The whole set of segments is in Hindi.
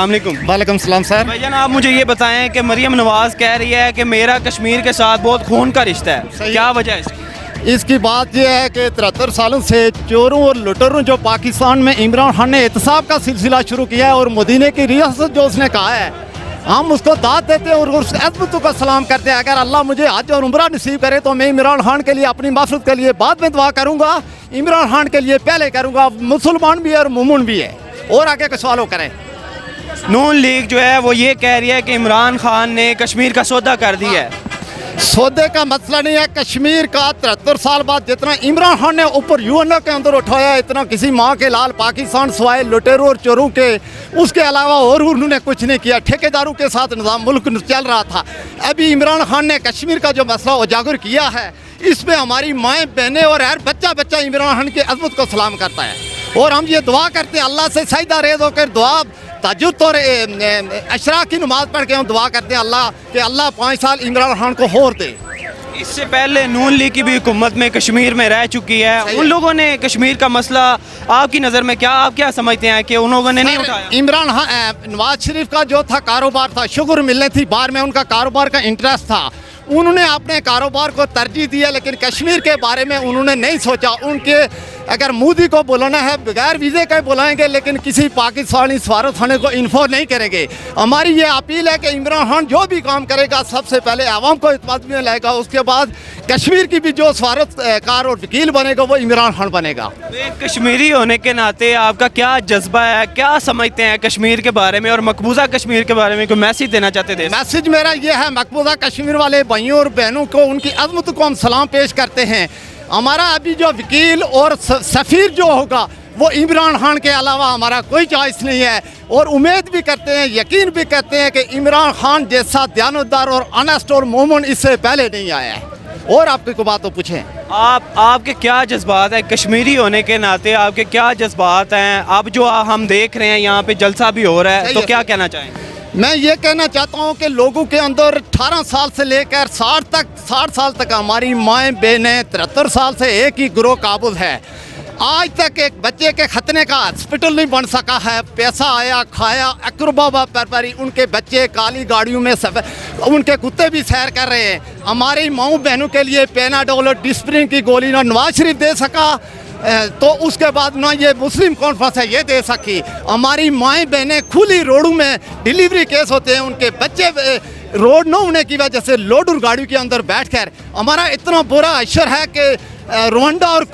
अस्सलाम वालेकुम। वालेकुम सलाम सर। भाईजान आप मुझे ये बताएं कि मरियम नवाज़ कह रही है कि मेरा कश्मीर के साथ बहुत खून का रिश्ता है, क्या वजह है इसकी? इसकी बात यह है कि 73 सालों से चोरों और लुटेरों जो पाकिस्तान में इमरान खान ने एहतसाब का सिलसिला शुरू किया है और मदीने की रियासत जो उसने कहा है, हम उसको दाद देते हैं और उस अज़मत का सलाम करते हैं। अगर अल्लाह मुझे हज और उम्रा नसीब करे तो मैं इमरान खान के लिए अपनी मफ़रत के लिए बाद में दुआ करूँगा, इमरान खान के लिए पहले करूँगा। मुसलमान भी है और मुमन भी है। और आगे कुछ सवालों करें। नून लीग जो है वो ये कह रही है कि इमरान खान ने कश्मीर का सौदा कर दिया है। सौदे का मसला नहीं है। कश्मीर का 73 साल बाद जितना इमरान खान ने ऊपर यूएनओ के अंदर उठाया, इतना किसी माँ के लाल पाकिस्तान सवाए लुटेरों और चोरों के उसके अलावा और उन्होंने कुछ नहीं किया। ठेकेदारों के साथ निज़ाम मुल्क चल रहा था। अभी इमरान खान ने कश्मीर का जो मसला उजागर किया है, इसमें हमारी माएँ बहनें और हर बच्चा बच्चा इमरान खान की अज़मत को सलाम करता है। और हम ये दुआ करते हैं अल्लाह से सजदा रेज़ होकर दुआ तहज्जुद और अशराक की नमाज़ पढ़ के हम दुआ करते हैं अल्लाह कि अल्लाह 5 साल इमरान खान को और दे। इससे पहले नून लीग की भी हुकूमत में कश्मीर में रह चुकी है। उन लोगों ने कश्मीर का मसला आपकी नज़र में आप क्या समझते हैं कि उन लोगों ने नहीं उठाया? इमरान नवाज शरीफ का जो था कारोबार था, शुगर मिलने थी बाहर में, उनका कारोबार का इंटरेस्ट था, उन्होंने अपने कारोबार को तरजीह दिया, लेकिन कश्मीर के बारे में उन्होंने नहीं सोचा। उनके अगर मोदी को बुलाना है बगैर वीज़े के बुलाएंगे, लेकिन किसी पाकिस्तानी सफारत खाने को इन्फॉर्म नहीं करेंगे। हमारी ये अपील है कि इमरान खान जो भी काम करेगा सबसे पहले आवाम को इत्मीनान में लाएगा, उसके बाद कश्मीर की भी जो सफारतकार और वकील बनेगा वो इमरान खान बनेगा। तो एक कश्मीरी होने के नाते आपका क्या जज्बा है, क्या समझते हैं कश्मीर के बारे में और मकबूजा कश्मीर के बारे में कोई मैसेज देना चाहते थे? मैसेज मेरा ये है, मकबूजा कश्मीर वाले भाइयों और बहनों को उनकी अज़मत को हम सलाम पेश करते हैं। हमारा अभी जो वकील और सफ़ीर जो होगा वो इमरान खान के अलावा हमारा कोई चॉइस नहीं है। और उम्मीद भी करते हैं, यकीन भी करते हैं कि इमरान खान जैसा दयानतदार और ऑनेस्ट और मोमन इससे पहले नहीं आया है। और आपकी को बात तो पूछें, आपके क्या जज्बात हैं कश्मीरी होने के नाते, आपके क्या जज्बात हैं? अब जो हम देख रहे हैं यहाँ पे जलसा भी हो रहा है, तो क्या कहना चाहेंगे? मैं ये कहना चाहता हूँ कि लोगों के अंदर 18 साल से लेकर 60 साल तक हमारी माएँ बहनें, 73 साल से एक ही गिरोह काबुल है। आज तक एक बच्चे के खतने का हॉस्पिटल नहीं बन सका है। पैसा आया खाया अकरबा परपरी, उनके बच्चे काली गाड़ियों में उनके कुत्ते भी सैर कर रहे हैं। हमारी माँ बहनों के लिए पेनाडोल और डिस्प्रिन की गोली ना नवाज शरीफ दे सका, तो उसके बाद ना ये मुस्लिम कॉन्फ्रेंस है ये दे सकी। हमारी माएँ बहनें खुली रोडों में डिलीवरी केस होते हैं, उनके बच्चे रोड न होने की वजह से लोडर गाड़ियों के अंदर बैठकर हमारा इतना बुरा अशर है कि रवांडा और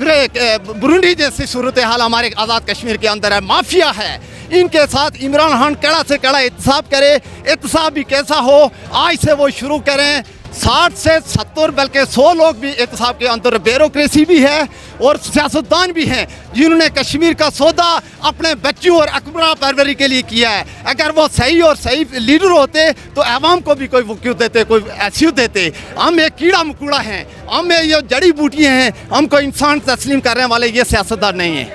बुरुंडी जैसी सूरत हाल हमारे आज़ाद कश्मीर के अंदर है। माफिया है, इनके साथ इमरान खान कड़ा से कड़ा एहतसाब करे। एहतसाब भी कैसा हो, आज से वो शुरू करें। 60 से 70 बल्कि 100 लोग भी एहतसाब के अंदर, ब्यूरोक्रेसी भी है और सियासतदान भी हैं जिन्होंने कश्मीर का सौदा अपने बच्चों और अकबरा परवरी के लिए किया है। अगर वो सही और सही लीडर होते तो अवाम को भी कोई वक़्त देते, कोई हैसियत देते। हम एक कीड़ा मकोड़ा हैं, हम ये जड़ी बूटियाँ हैं, हमको इंसान तस्लीम करने वाले ये सियासतदान नहीं हैं।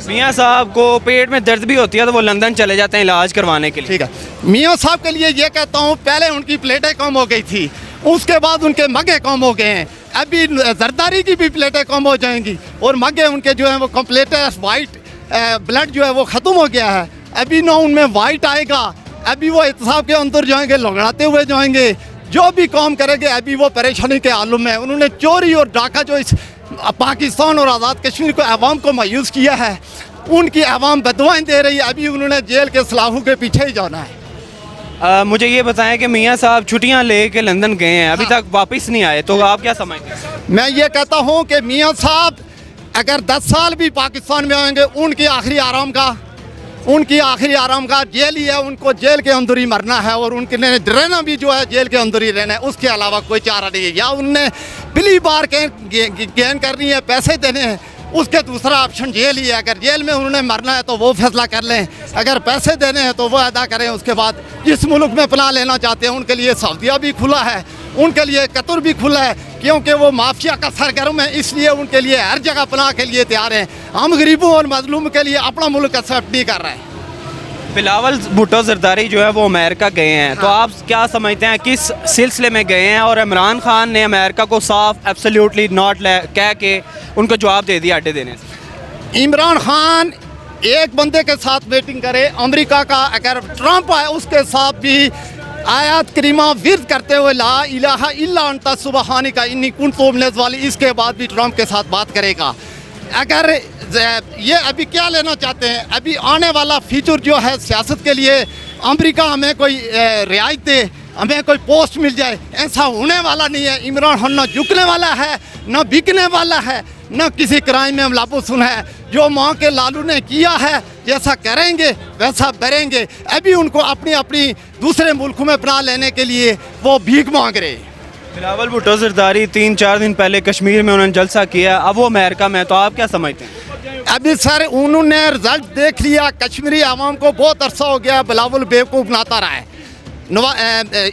मियाँ साहब को पेट में दर्द भी होती है तो वो लंदन चले जाते हैं इलाज करवाने के लिए। ठीक है, मियाँ साहब के लिए ये कहता हूँ, पहले उनकी प्लेटें कम हो गई थी, उसके बाद उनके मगे कम हो गए हैं। अभी जरदारी की भी प्लेटें कम हो जाएंगी और मगे उनके जो है वो कंप्लीट वाइट ब्लड जो है वो ख़त्म हो गया है। अभी ना उनमें वाइट आएगा, अभी वो एहतसाब के अंदर जाएंगे, लंगड़ाते हुए जाएंगे, जो भी काम करेंगे अभी वो परेशानी के आलम में। उन्होंने चोरी और डाका जो इस पाकिस्तान और आज़ाद कश्मीर को अवाम को मायूस किया है, उनकी अवाम बदुआएं दे रही है। अभी उन्होंने जेल के सलाखों के पीछे ही जाना है। मुझे ये बताएं कि मियाँ साहब छुट्टियाँ ले के लंदन गए हैं, अभी तक वापस नहीं आए, तो आप क्या समझते हैं? मैं ये कहता हूँ कि मियाँ साहब अगर 10 साल भी पाकिस्तान में आएंगे, उनकी आखिरी आराम का जेल ही है। उनको जेल के अंदर ही मरना है और उनके रहना भी जो है जेल के अंदर ही रहना है, उसके अलावा कोई चारा नहीं है। या उनने बिली बार गेन करनी है, पैसे देने हैं, उसके दूसरा ऑप्शन जेल ही है। अगर जेल में उन्होंने मरना है तो वो फैसला कर लें, अगर पैसे देने हैं तो वो अदा करें। उसके बाद जिस मुल्क में पनाह लेना चाहते हैं उनके लिए सऊदीया भी खुला है, उनके लिए कतर भी खुला है, क्योंकि वो माफिया का सरगर्म है, इसलिए उनके लिए हर जगह पनाह के लिए तैयार हैं। हम गरीबों और मजलूम के लिए अपना मुल्क एक्सेप्ट नहीं कर रहे हैं। बिलावल भुट्टो जरदारी जो है वो अमेरिका गए हैं, तो आप क्या समझते हैं किस सिलसिले में गए हैं? और इमरान खान ने अमेरिका को साफ एब्सोल्युटली नॉट कह के उनको जवाब दे दिया अड्डे देने से। इमरान खान एक बंदे के साथ मीटिंग करे, अमेरिका का अगर ट्रंप आए उसके साथ भी आयात करीमा विर्द करते हुए ला इलाहा इल्ला अंता सुबहानिका इन्नी कुन्तु मिनज़ वाली, इसके बाद भी ट्रंप के साथ बात करेगा। अगर ये अभी क्या लेना चाहते हैं, अभी आने वाला फ्यूचर जो है सियासत के लिए अमेरिका हमें कोई रियायत दे, हमें कोई पोस्ट मिल जाए, ऐसा होने वाला नहीं है। इमरान खान ना झुकने वाला है, ना बिकने वाला है, ना किसी क्राइम में मुलव्वस है। जो माँ के लालू ने किया है, जैसा करेंगे वैसा करेंगे। अभी उनको अपनी अपनी दूसरे मुल्कों में अपना लेने के लिए वो भीख मांग रहे। बिलावल भुट्टो जरदारी 3-4 दिन पहले कश्मीर में उन्होंने जलसा किया, अब वो अमेरिका में, तो आप क्या समझते हैं? अभी सर उन्होंने रिजल्ट देख लिया, कश्मीरी आवाम को बहुत अरसा हो गया बिलावल बेवकूफ़ बनाता रहा है।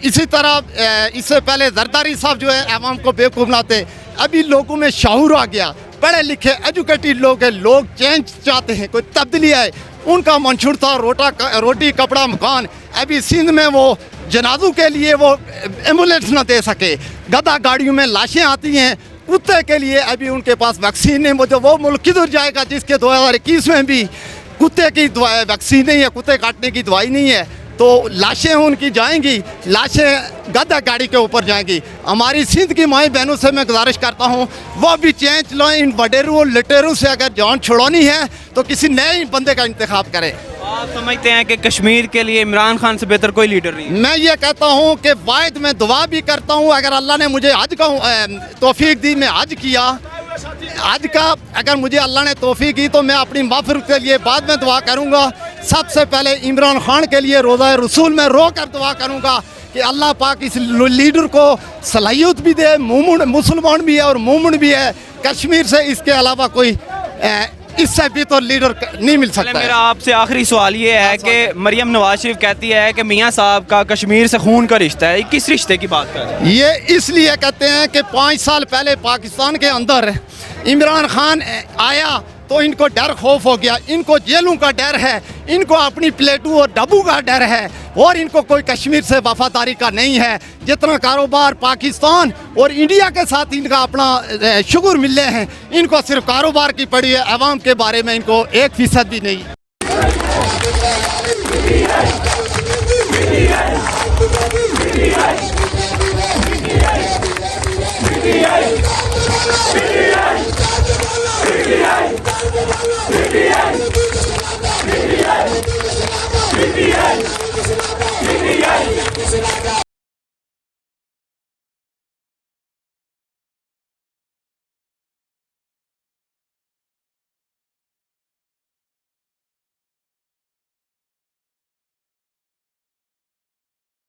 इसी तरह इससे पहले जरदारी साहब जो है आवाम को बेवकूफ़ बनाते। अभी लोगों में शऊर आ गया, पढ़े लिखे एजुकेटेड लोग हैं, लोग चेंज चाहते हैं, कोई तब्दीली आए। उनका मंशूर था रोटी कपड़ा मकान। अभी सिंध में वो जनाजों के लिए वो एम्बुलेंस न दे सके, गधा गाड़ियों में लाशें आती हैं। कुत्ते के लिए अभी उनके पास वैक्सीन नहीं, वो मुल्क किधर जाएगा जिसके 2021 में भी कुत्ते की वैक्सीन नहीं है, कुत्ते काटने की दवाई नहीं है। तो लाशें उनकी जाएंगी, लाशें गधा गाड़ी के ऊपर जाएंगी। हमारी सिंध की माई बहनों से मैं गुजारिश करता हूँ वो भी चेंज लाएं। इन वडेरों और लटेरों से अगर जान छुड़ानी है तो किसी नए बंदे का इंतखाब करें। आप समझते हैं कि कश्मीर के लिए इमरान खान से बेहतर कोई लीडर नहीं है? मैं ये कहता हूँ कि वायद में दुआ भी करता हूँ, अगर अल्लाह ने मुझे हज का तौफीक दी, मैं हज किया, हज का अगर मुझे अल्लाह ने तौफीक दी तो मैं अपनी माफ़िरत के लिए बाद में दुआ करूँगा। सबसे पहले इमरान खान के लिए रोज़ा रसूल में रो कर दुआ करूँगा कि अल्लाह पाक इस लीडर को सलाहियत भी दे, मुसलमान भी है और मोमिन भी है। कश्मीर से इसके अलावा कोई इससे भी तो लीडर नहीं मिल सकता। मेरा आपसे आखिरी सवाल ये है कि मरियम नवाज शरीफ कहती है कि मियाँ साहब का कश्मीर से खून का रिश्ता है, किस रिश्ते की बात कर रहे हैं? ये इसलिए कहते हैं कि 5 साल पहले पाकिस्तान के अंदर इमरान खान आया तो इनको डर खौफ हो गया, इनको जेलों का डर है, इनको अपनी प्लेटों और डब्बू का डर है, और इनको कोई कश्मीर से वफादारी का नहीं है। जितना कारोबार पाकिस्तान और इंडिया के साथ इनका अपना शुगर मिले हैं, इनको सिर्फ कारोबार की पड़ी है, अवाम के बारे में इनको 1% भी नहीं।